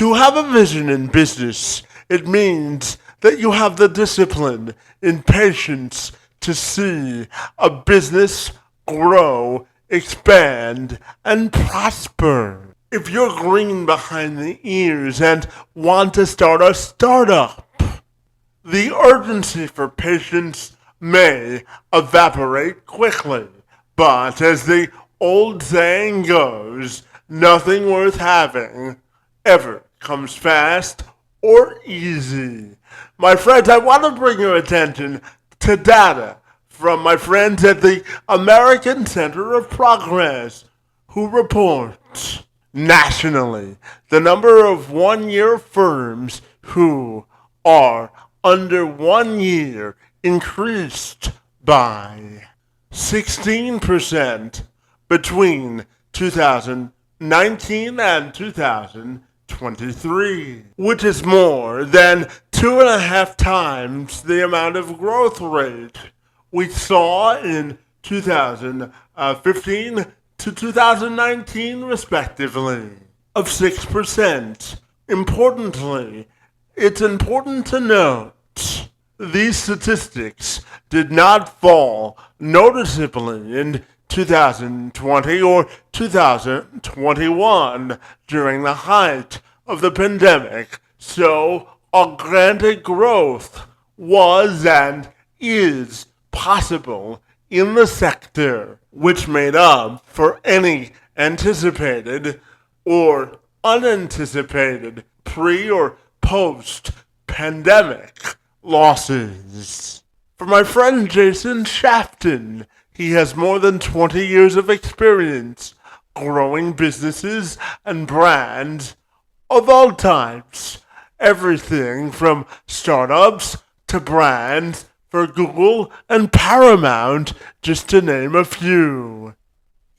To have a vision in business, it means that you have the discipline and patience to see a business grow, expand, and prosper. If you're green behind the ears and want to start a startup, the urgency for patience may evaporate quickly, but as the old saying goes, nothing worth having ever comes fast or easy. My friends, I want to bring your attention to data from my friends at the American Center of Progress, who report nationally the number of one-year firms who are under 1 year increased by 16% between 2019 and 2023, which is more than 2.5 times the amount of growth rate we saw in 2015 to 2019, respectively, of 6%. Importantly, it's important to note these statistics did not fall noticeably in 2020 or 2021 during the height of the pandemic, so organic growth was and is possible in the sector, which made up for any anticipated or unanticipated pre or post-pandemic losses. For my friend Jason Shafton, he has more than 20 years of experience growing businesses and brands of all types, everything from startups to brands for Google and Paramount, just to name a few.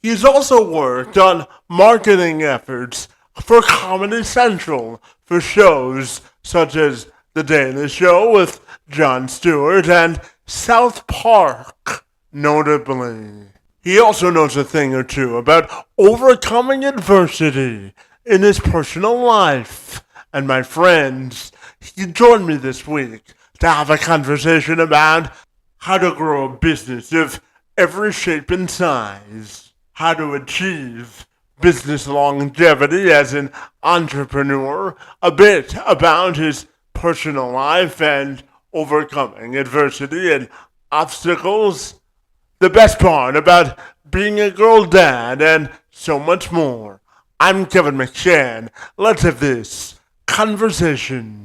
He's also worked on marketing efforts for Comedy Central for shows such as The Daily Show with Jon Stewart and South Park, notably. He also knows a thing or two about overcoming adversity in his personal life. And my friends, he joined me this week to have a conversation about how to grow a business of every shape and size, how to achieve business longevity as an entrepreneur, a bit about his personal life and overcoming adversity and obstacles, the best part about being a girl dad, and so much more. I'm Kevin McShann. Let's have this conversation.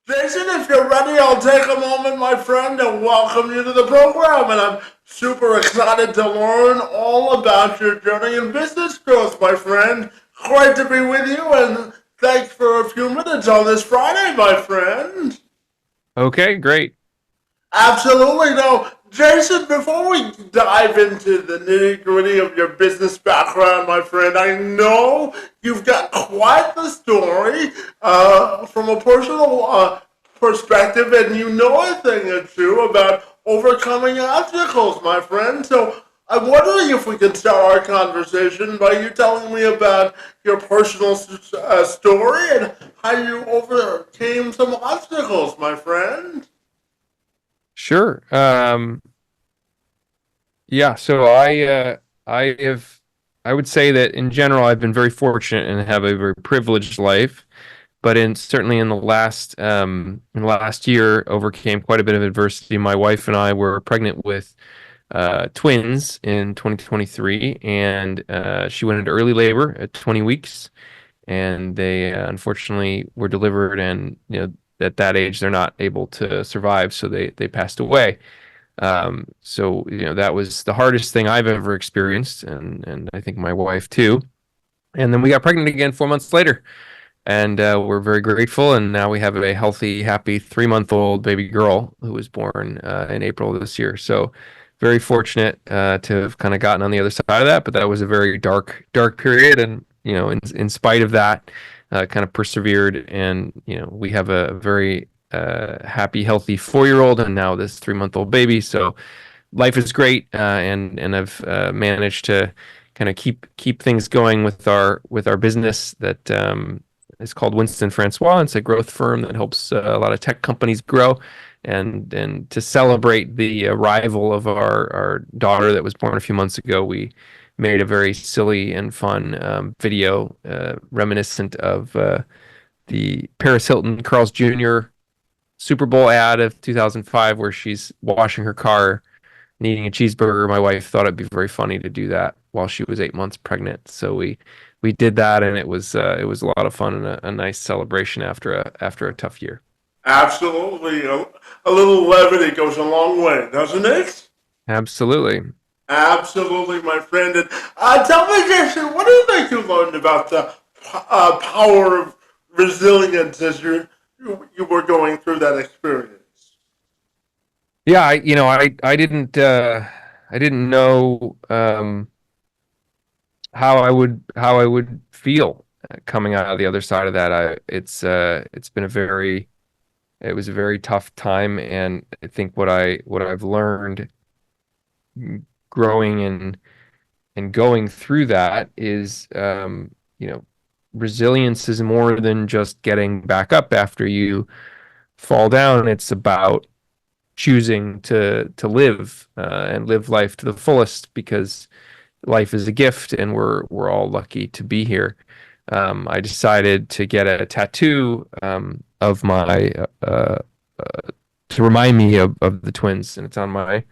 Jason, if you're ready, I'll take a moment, my friend, and welcome you to the program. And I'm super excited to learn all about your journey in business growth, my friend. Great to be with you, and thanks for a few minutes on this Friday, my friend. Okay, great. Absolutely. Now, Jason, before we dive into the nitty gritty of your business background, my friend, I know you've got quite the story from a personal perspective, and you know a thing or two about overcoming obstacles, my friend. So I'm wondering if we could start our conversation by you telling me about your personal story and how you overcame some obstacles, my friend. Sure. Yeah, so I would say that in general I've been very fortunate and have a very privileged life, but certainly in the last year overcame quite a bit of adversity. My wife and I were pregnant with twins in 2023, and she went into early labor at 20 weeks, and they unfortunately were delivered, and at that age they're not able to survive, so they passed away. So that was the hardest thing I've ever experienced, and I think my wife too. And then we got pregnant again 4 months later, and we're very grateful. And now we have a healthy, happy 3-month-old baby girl who was born in April of this year. So very fortunate to have kind of gotten on the other side of that. But that was a very dark, dark period, and in spite of that, kind of persevered. And we have a very happy, healthy 4-year-old, and now this 3-month-old baby. So life is great, and I've managed to kind of keep things going with our business that is called Winston Francois. It's a growth firm that helps a lot of tech companies grow. And to celebrate the arrival of our daughter that was born a few months ago, we made a very silly and fun video reminiscent of the Paris Hilton Carl's Jr. Super Bowl ad of 2005, where she's washing her car and eating a cheeseburger. My wife thought it'd be very funny to do that while she was 8 months pregnant. So we did that, and it was a lot of fun and a nice celebration after a tough year. Absolutely. A little levity goes a long way, doesn't it? Absolutely. Absolutely, my friend. And tell me, Jason, what do you think you learned about the power of resilience as you were going through that experience? Yeah, I didn't know how I would feel coming out of the other side of that. It's been it was a very tough time, and I think what I've learned growing and going through that is resilience is more than just getting back up after you fall down. It's about choosing to live and live life to the fullest, because life is a gift, and we're all lucky to be here. I decided to get a tattoo of my to remind me of the twins, and it's on my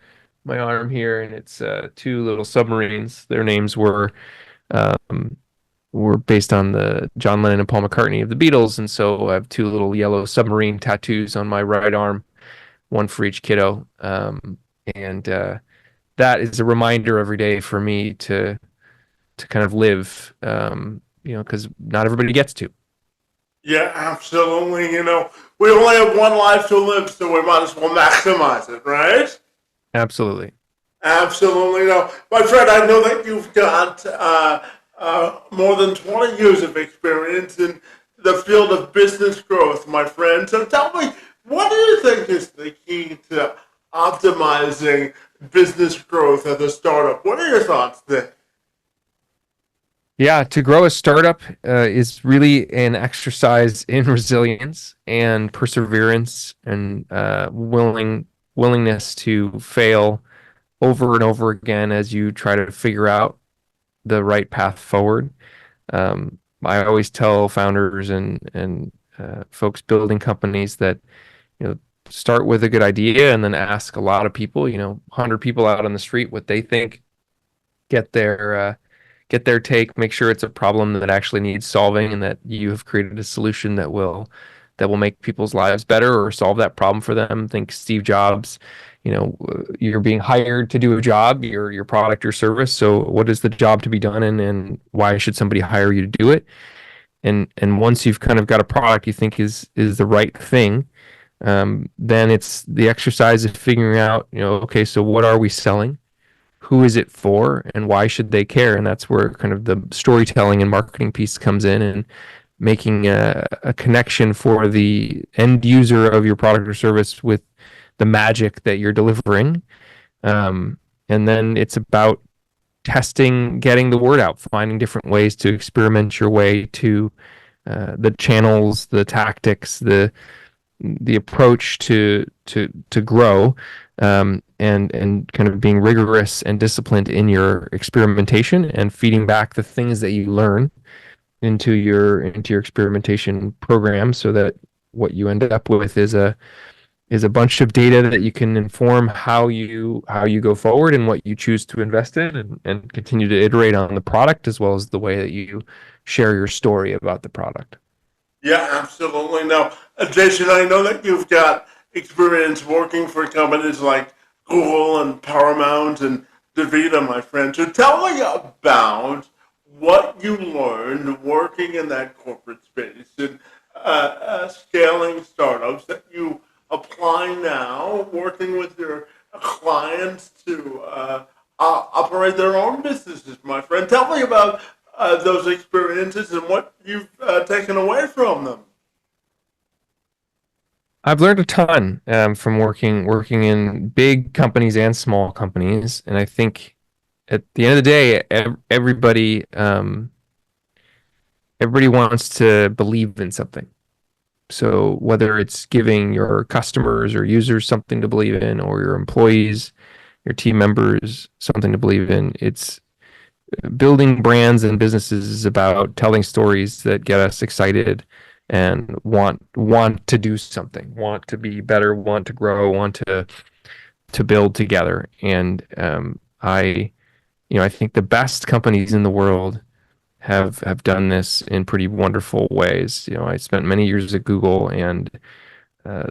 arm here, and it's two little submarines. Their names were based on the John Lennon and Paul McCartney of the Beatles, and so I have two little yellow submarine tattoos on my right arm, one for each kiddo. And that is a reminder every day for me to kind of live, because not everybody gets to. Yeah, absolutely. We only have one life to live, so we might as well maximize it, right? Absolutely. Absolutely. No, my friend, I know that you've got more than 20 years of experience in the field of business growth, my friend. So tell me, what do you think is the key to optimizing business growth as a startup? What are your thoughts there? Yeah, to grow a startup is really an exercise in resilience and perseverance, and willingness to fail over and over again as you try to figure out the right path forward. I always tell founders and folks building companies that you know start with a good idea and then ask a lot of people, 100 people out on the street what they think, get their take, make sure it's a problem that actually needs solving, and that you have created a solution that will make people's lives better or solve that problem for them. Think Steve Jobs. You're being hired to do a job, your product or service. So what is the job to be done, and why should somebody hire you to do it? And once you've kind of got a product you think is the right thing, then it's the exercise of figuring out, okay, so what are we selling? Who is it for, and why should they care? And that's where kind of the storytelling and marketing piece comes in, and making a connection for the end user of your product or service with the magic that you're delivering. And then it's about testing, getting the word out, finding different ways to experiment your way to the channels, the tactics, the approach to grow, and kind of being rigorous and disciplined in your experimentation, and feeding back the things that you learn into your experimentation program, so that what you end up with is a bunch of data that you can inform how you go forward and what you choose to invest in, and continue to iterate on the product, as well as the way that you share your story about the product. Yeah, absolutely. Now, Jason, I know that you've got experience working for companies like Google and Paramount and DaVita, my friend. So tell me about what you learned working in that corporate space and scaling startups that you apply now, working with your clients to operate their own businesses, my friend. Tell me about those experiences and what you've taken away from them. I've learned a ton from working in big companies and small companies, and I think at the end of the day, everybody wants to believe in something. So whether it's giving your customers or users something to believe in, or your employees, your team members something to believe in, it's building brands and businesses is about telling stories that get us excited and want to do something, want to be better, want to grow, want to build together. And I think the best companies in the world have done this in pretty wonderful ways. I spent many years at Google, and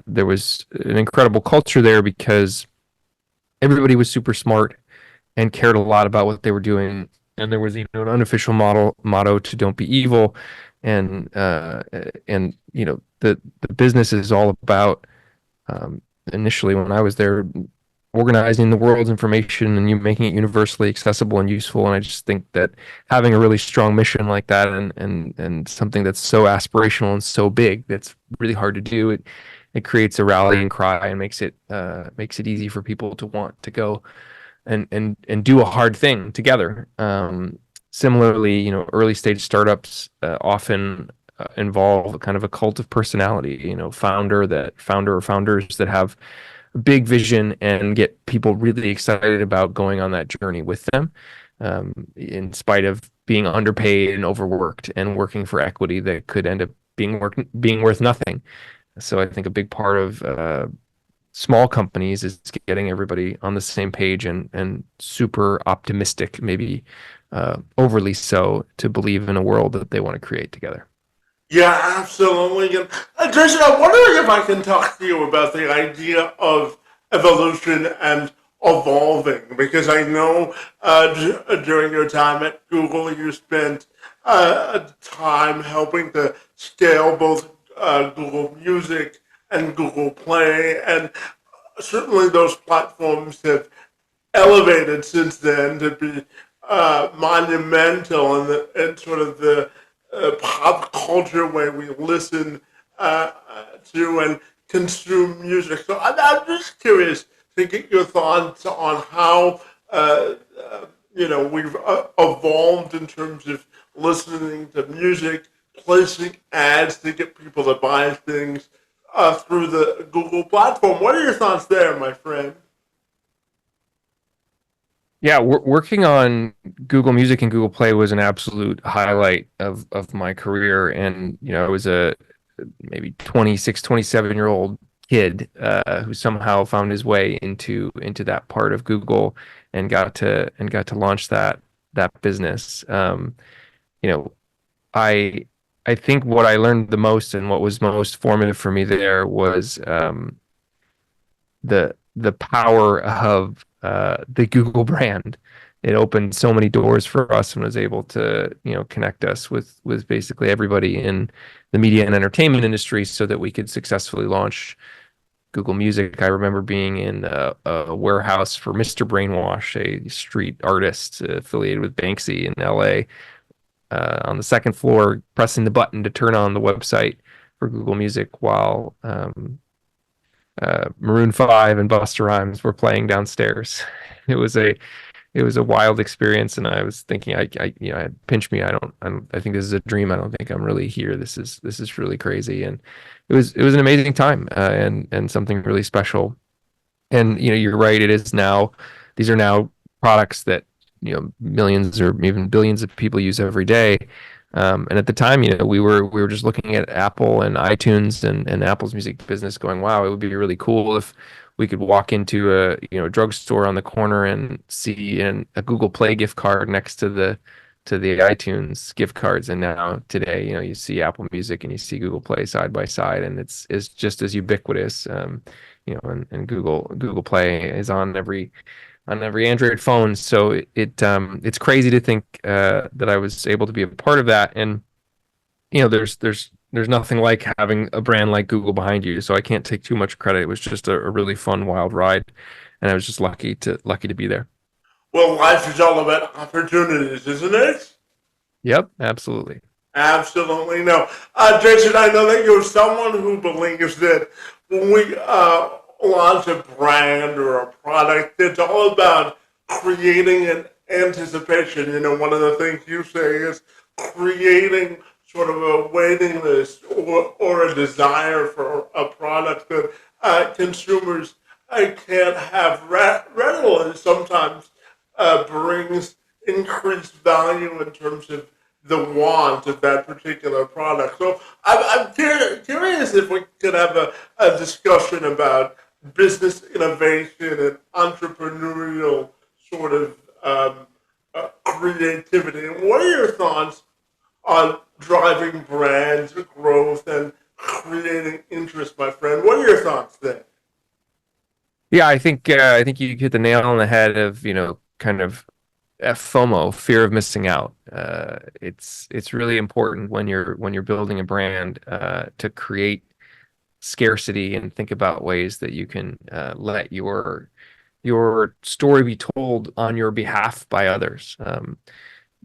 there was an incredible culture there because everybody was super smart and cared a lot about what they were doing. And there was an unofficial motto to "Don't be evil," and the business is all about initially when I was there organizing the world's information and you making it universally accessible and useful. And I just think that having a really strong mission like that and something that's so aspirational and so big that's really hard to do, it creates a rallying cry and makes it easy for people to want to go and do a hard thing together. Similarly, early stage startups often involve kind of a cult of personality. Founder or founders that have a big vision and get people really excited about going on that journey with them, in spite of being underpaid and overworked and working for equity that could end up being worth nothing. So I think a big part of small companies is getting everybody on the same page and super optimistic, maybe overly so, to believe in a world that they want to create together. Yeah, absolutely. And Jason, I'm wondering if I can talk to you about the idea of evolution and evolving, because I know during your time at Google, you spent time helping to scale both Google Music and Google Play, and certainly those platforms have elevated since then to be monumental in sort of the pop culture way we listen to and consume music. So I'm just curious to get your thoughts on how we've evolved in terms of listening to music, placing ads to get people to buy things through the Google platform. What are your thoughts there, my friend? Yeah, working on Google Music and Google Play was an absolute highlight of my career. And, I was a maybe 26, 27-year-old kid who somehow found his way into that part of Google and got to launch that business. You know, I I think what I learned the most and what was most formative for me there was the power of the Google brand. It opened so many doors for us and was able to, connect us with basically everybody in the media and entertainment industry so that we could successfully launch Google Music. I remember being in a warehouse for Mr. Brainwash, a street artist affiliated with Banksy in LA, on the second floor, pressing the button to turn on the website for Google Music while Maroon 5 and Busta Rhymes were playing downstairs. It was a wild experience, and I was thinking, pinch me. I think this is a dream. I don't think I'm really here. This is really crazy, and it was an amazing time, and something really special. And you're right. It is now. These are now products that millions or even billions of people use every day. And at the time, we were just looking at Apple and iTunes and Apple's music business, going, "Wow, it would be really cool if we could walk into a drugstore on the corner and see a Google Play gift card next to the iTunes gift cards." And now today, you see Apple Music and you see Google Play side by side, and it's just as ubiquitous. And Google Play is on on every Android phone. So it's crazy to think that I was able to be a part of that. And there's nothing like having a brand like Google behind you. So I can't take too much credit. It was just a really fun, wild ride, and I was just lucky to be there. Well, life is all about opportunities, isn't it? Yep, absolutely. Absolutely no. Jason, I know that you're someone who believes that when we launch a brand or a product, it's all about creating an anticipation. One of the things you say is creating sort of a waiting list or a desire for a product that consumers can't have readily. Sometimes brings increased value in terms of the want of that particular product. So I'm curious if we could have a discussion about business innovation and entrepreneurial sort of creativity. And what are your thoughts on driving brands growth and creating interest, my friend? What are your thoughts there? Yeah, I think you hit the nail on the head of kind of FOMO, fear of missing out. It's really important when you're building a brand to create scarcity and think about ways that you can let your story be told on your behalf by others.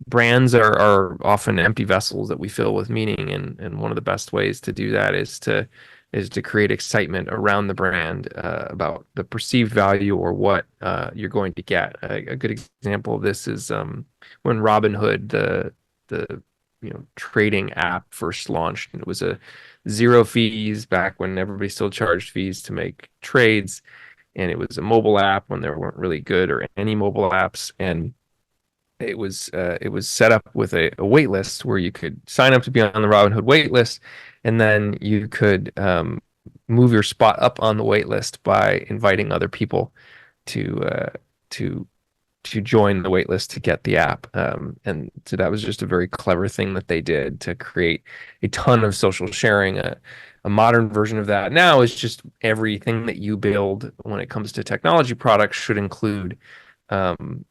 Brands are often empty vessels that we fill with meaning, and one of the best ways to do that is to create excitement around the brand about the perceived value or what you're going to get. A good example of this is when Robinhood, the trading app, first launched. And it was a zero fees back when everybody still charged fees to make trades, and it was a mobile app when there weren't really good or any mobile apps. And it was set up with a wait list where you could sign up to be on the Robinhood wait list, and then you could move your spot up on the wait list by inviting other people to to to join the wait list to get the app. And so that was just a very clever thing that they did to create a ton of social sharing. A modern version of that now is just everything that you build when it comes to technology products should include um,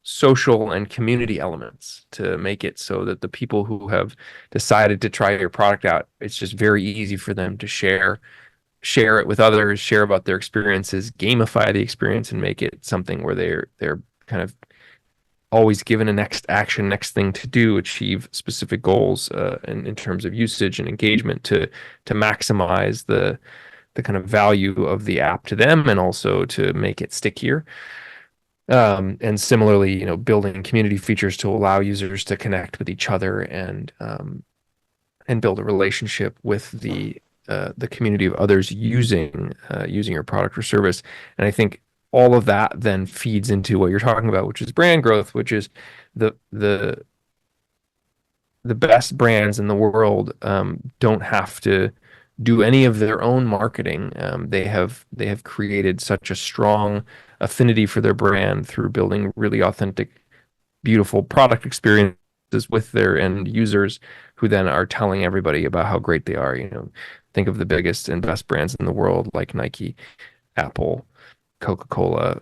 social and community elements to make it so that the people who have decided to try your product out, it's just very easy for them to share it with others, share about their experiences, gamify the experience, and make it something where they're kind of always given a next action, next thing to do, achieve specific goals in terms of usage and engagement to maximize the kind of value of the app to them and also to make it stickier. And similarly, building community features to allow users to connect with each other and build a relationship with the community of others using your product or service. And I think all of that then feeds into what you're talking about, which is brand growth, which is the the the best brands in the world don't have to do any of their own marketing. They have created such a strong affinity for their brand through building really authentic, beautiful product experiences with their end users, who then are telling everybody about how great they are. Think of the biggest and best brands in the world like Nike, Apple, Coca-Cola,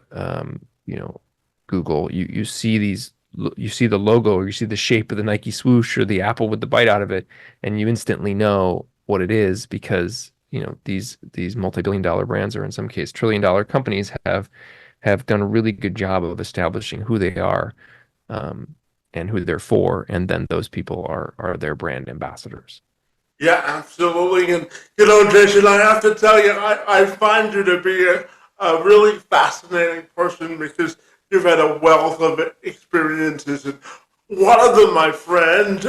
Google. You see the logo, or you see the shape of the Nike swoosh or the apple with the bite out of it, and you instantly know what it is because these multi-billion dollar brands, or in some case trillion dollar companies, have done a really good job of establishing who they are, and who they're for, and then those people are their brand ambassadors. Yeah, absolutely. And, Jason, I have to tell you, I find you to be a really fascinating person because you've had a wealth of experiences. And one of them, my friend,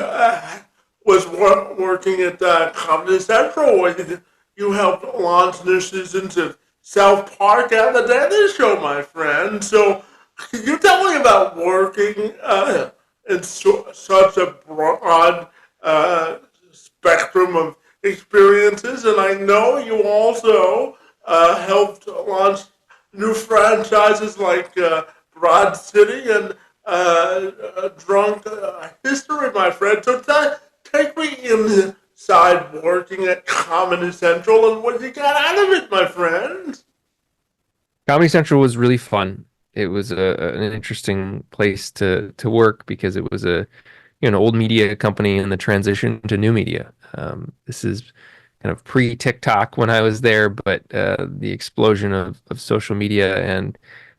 was working at Comedy Central when you helped launch new seasons of South Park and The Daily Show, my friend. So, can you tell me about working in such a broad spectrum of experiences? And I know you also helped launch new franchises like Broad City and Drunk History, my friend. So take me inside working at Comedy Central and what you got out of it, my friend. Comedy Central was really fun. an interesting place to work because it was an old media company in the transition to new media. This is kind of pre TikTok when I was there, but the explosion of social media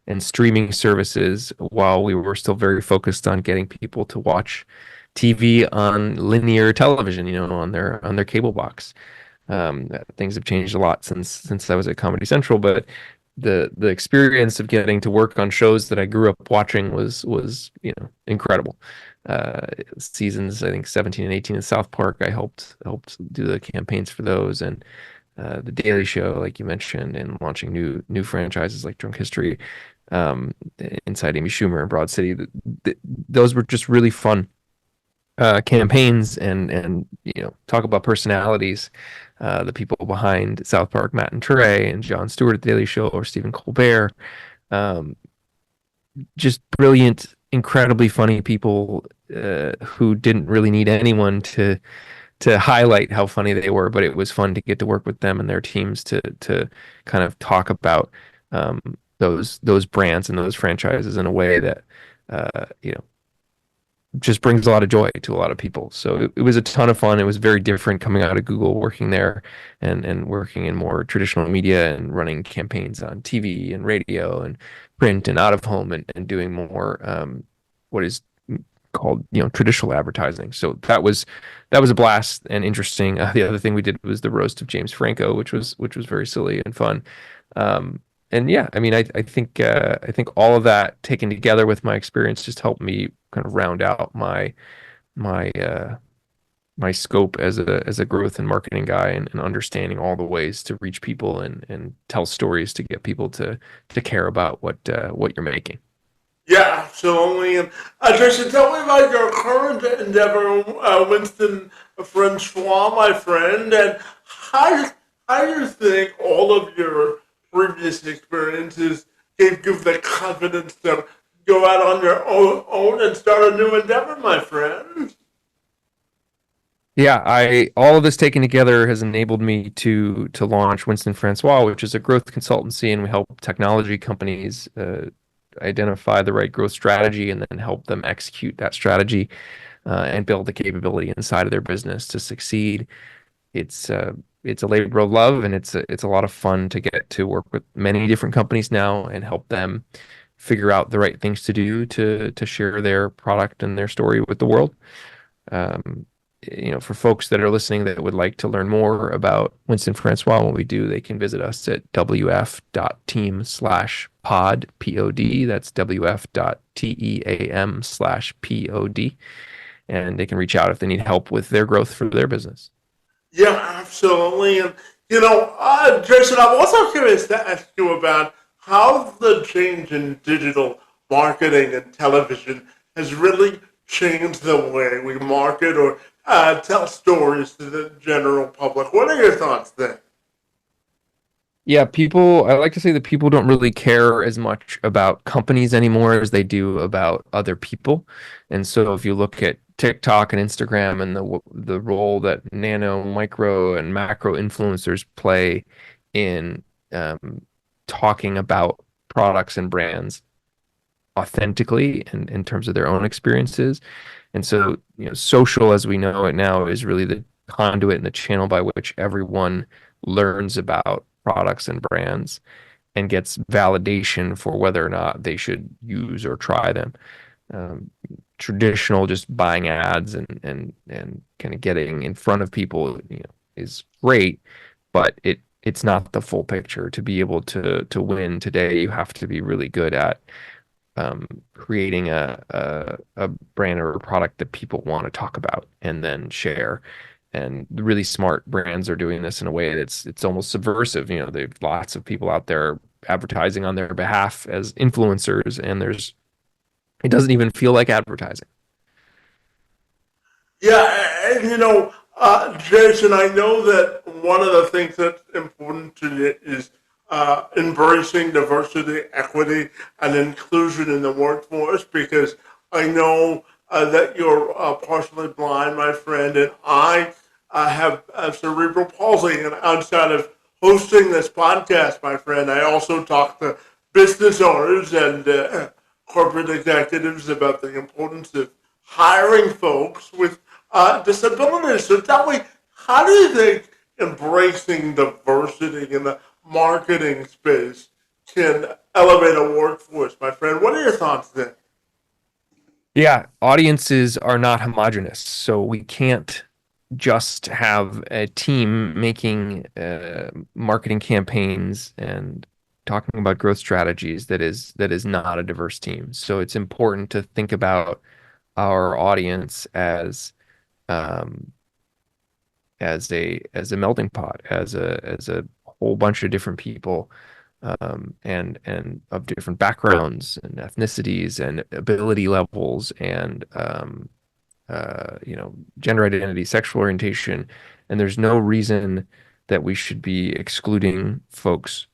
and streaming services while we were still very focused on getting people to watch TV on linear television, on their cable box. Things have changed a lot since I was at Comedy Central, but the experience of getting to work on shows that I grew up watching was incredible. Seasons I think 17 and 18 in South Park, I helped do the campaigns for those, and the Daily Show, like you mentioned, and launching new franchises like Drunk History, um, Inside Amy Schumer and Broad City. Those were just really fun campaigns, and talk about personalities, the people behind South Park, Matt and Trey, and Jon Stewart at the Daily Show, or Stephen Colbert. Um, just brilliant, incredibly funny people who didn't really need anyone to highlight how funny they were, but it was fun to get to work with them and their teams to kind of talk about those brands and those franchises in a way that just brings a lot of joy to a lot of people. So it was a ton of fun. It was very different coming out of Google, working there and working in more traditional media and running campaigns on TV and radio and print and out of home, and doing more what is called traditional advertising. So that was a blast and interesting. The other thing we did was the roast of James Franco, which was very silly and fun. And yeah, I mean, I think all of that taken together with my experience just helped me kind of round out my my scope as a growth and marketing guy, and understanding all the ways to reach people and tell stories to get people to care about what you're making. Yeah, absolutely. And Jason, tell me about your current endeavor, Winston Francois, my friend, and how do you think all of your previous experiences gave you the confidence to go out on your own and start a new endeavor, my friend? Yeah, I all of this taken together has enabled me to launch Winston Francois, which is a growth consultancy, and we help technology companies identify the right growth strategy and then help them execute that strategy and build the capability inside of their business to succeed. It's a labor of love, and it's a lot of fun to get to work with many different companies now and help them figure out the right things to do to share their product and their story with the world. Um, for folks that are listening that would like to learn more about Winston Francois and what we do, they can visit us at wf.team/pod, POD. That's wf.team/pod. And they can reach out if they need help with their growth for their business. Yeah, absolutely. And, Jason, I'm also curious to ask you about how the change in digital marketing and television has really changed the way we market or tell stories to the general public. What are your thoughts there? Yeah, I like to say that people don't really care as much about companies anymore as they do about other people. And so if you look at TikTok and Instagram and the role that nano, micro, and macro influencers play in talking about products and brands authentically and in terms of their own experiences. And so, social as we know it now is really the conduit and the channel by which everyone learns about products and brands and gets validation for whether or not they should use or try them. Um, Traditional just buying ads and kind of getting in front of people, is great, but it's not the full picture. To be able to win today, you have to be really good at creating a brand or a product that people want to talk about and then share. And the really smart brands are doing this in a way that's it's almost subversive. There's lots of people out there advertising on their behalf as influencers, and it doesn't even feel like advertising. Yeah, and Jason, I know that one of the things that's important to you is embracing diversity, equity, and inclusion in the workforce because I know that you're partially blind, my friend, and I have cerebral palsy. And outside of hosting this podcast, my friend, I also talk to business owners and corporate executives about the importance of hiring folks with disabilities. So tell me, how do you think embracing diversity in the marketing space can elevate a workforce, my friend? What are your thoughts there? Yeah, audiences are not homogenous, so we can't just have a team making marketing campaigns and talking about growth strategies that is not a diverse team. So it's important to think about our audience um, as a melting pot, as a whole bunch of different people, and of different backgrounds and ethnicities and ability levels and gender identity, sexual orientation, and there's no reason that we should be excluding folks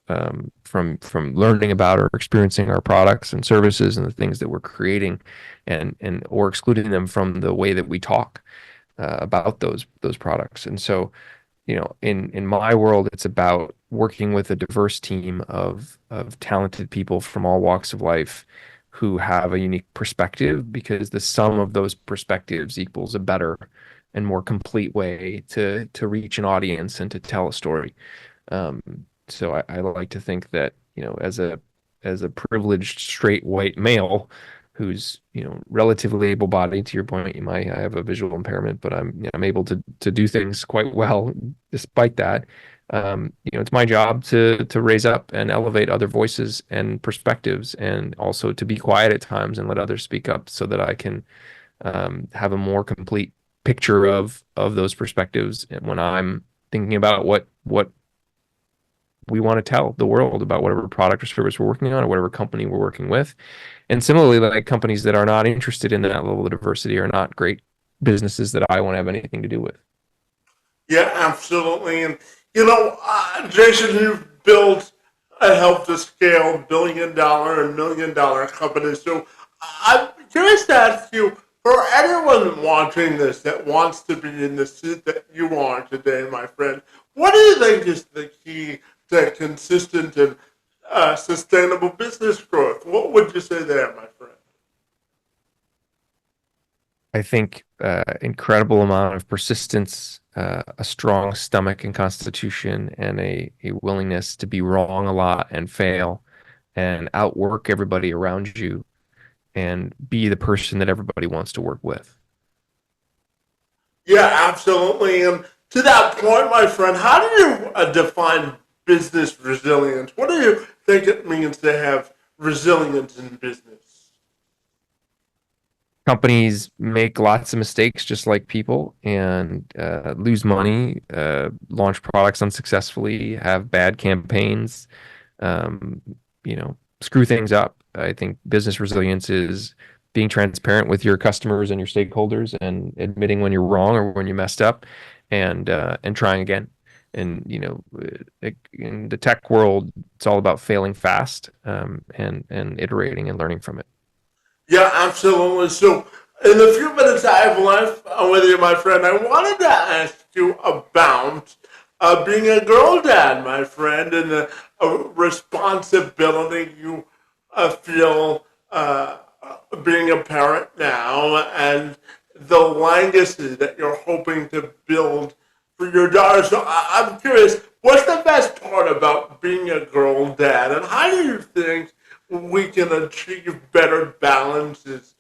from learning about or experiencing our products and services and the things that we're creating, and or excluding them from the way that we talk about those products. And so, in my world, it's about working with a diverse team of talented people from all walks of life who have a unique perspective, because the sum of those perspectives equals a better and more complete way to reach an audience and to tell a story. Um, so I like to think that, as a privileged straight white male who's, relatively able-bodied, to your point, I have a visual impairment, but I'm able to do things quite well despite that. It's my job to raise up and elevate other voices and perspectives, and also to be quiet at times and let others speak up so that I can have a more complete picture of those perspectives when I'm thinking about what we want to tell the world about whatever product or service we're working on or whatever company we're working with. And similarly, like companies that are not interested in that level of diversity are not great businesses that I want to have anything to do with. Yeah, absolutely. And, Jason, you've built and helped to scale billion-dollar and million-dollar companies. So I'm curious to ask you, for anyone watching this that wants to be in the seat that you are today, my friend, what do you think is the key to consistent and sustainable business growth? What would you say there, my friend? I think incredible amount of persistence, a strong stomach and constitution, and a willingness to be wrong a lot and fail and outwork everybody around you and be the person that everybody wants to work with. Yeah, absolutely. And to that point, my friend, how do you define business resilience? What do you think it means to have resilience in business? Companies make lots of mistakes just like people, and lose money, launch products unsuccessfully, have bad campaigns, um, screw things up. I think business resilience is being transparent with your customers and your stakeholders and admitting when you're wrong or when you messed up, and trying again. And in the tech world, it's all about failing fast, and iterating and learning from it. Yeah, absolutely. So, in the few minutes I have left with you, my friend, I wanted to ask you about being a girl dad, my friend, and the responsibility you feel being a parent now, and the legacy that you're hoping to build for your daughter. So, I'm curious, what's the best part about being a girl dad, and how do you think we can achieve better balances,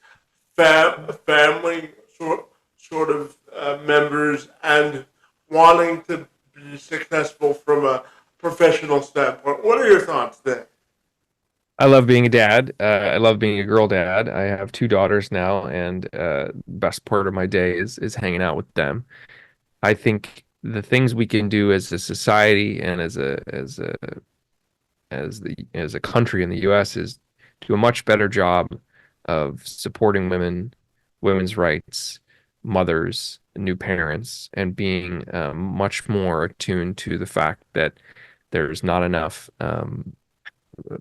family sort of members, and wanting to be successful from a professional standpoint? What are your thoughts there? I love being a dad. I love being a girl dad. I have two daughters now, and best part of my day is hanging out with them. I think the things we can do as a society and as a country in the U.S. is do a much better job of supporting women's rights, mothers, new parents, and being much more attuned to the fact that there's not enough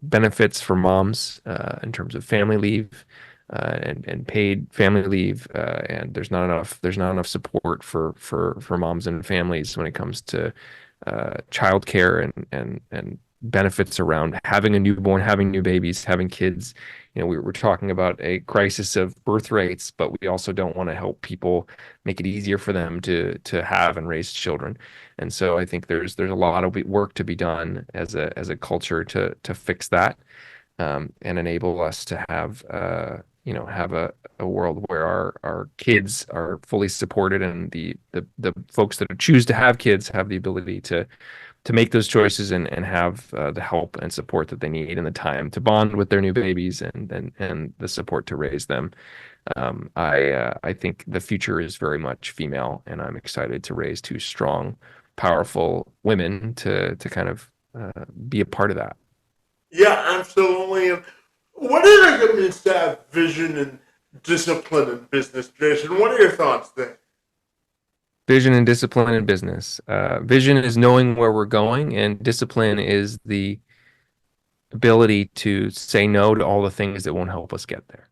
benefits for moms in terms of family leave, and paid family leave, and there's not enough support for moms and families when it comes to childcare and benefits around having a newborn, having new babies, having kids. We were talking about a crisis of birth rates, but we also don't want to help people make it easier for them to have and raise children. And so I think there's a lot of work to be done as a culture to fix that, and enable us to have a world where our kids are fully supported, and the folks that choose to have kids have the ability to make those choices, and have the help and support that they need, and the time to bond with their new babies, and the support to raise them. I think the future is very much female, and I'm excited to raise two strong, powerful women to kind of be a part of that. Yeah, absolutely. And what do you think it means to have vision and discipline in business, Jason? What are your thoughts there? Vision and discipline in business. Vision is knowing where we're going, and discipline is the ability to say no to all the things that won't help us get there.